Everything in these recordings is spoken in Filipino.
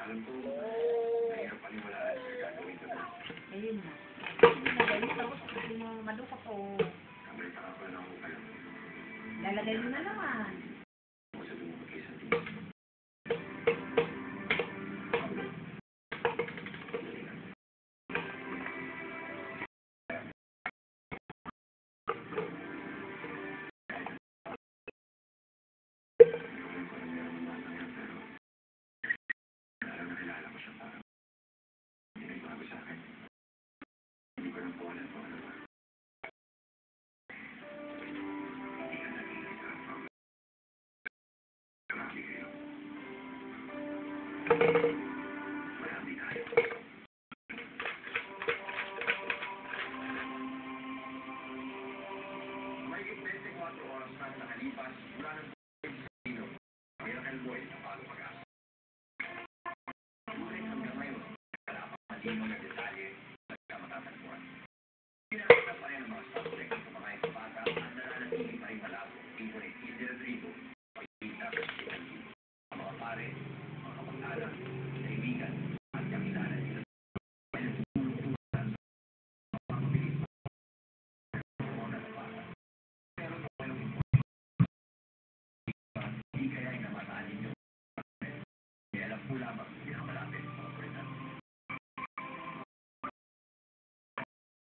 Alam ko, mahirap paniwalaan sa gagawin ko na. Ayun na. Hindi na ganyan. Tapos hindi mo madukot o Kabalita ka pa lang ako kayo. lalagay mo na naman. Ako sa dumukot sa tingin.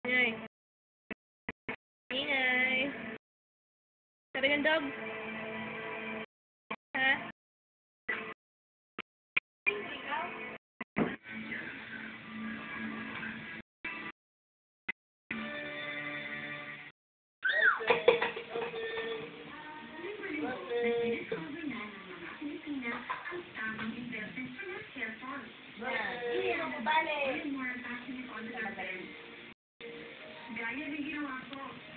Ingay. Ingay. Talagang dog. Ha? Hindi mo bale. Gaya ng ginawa ko.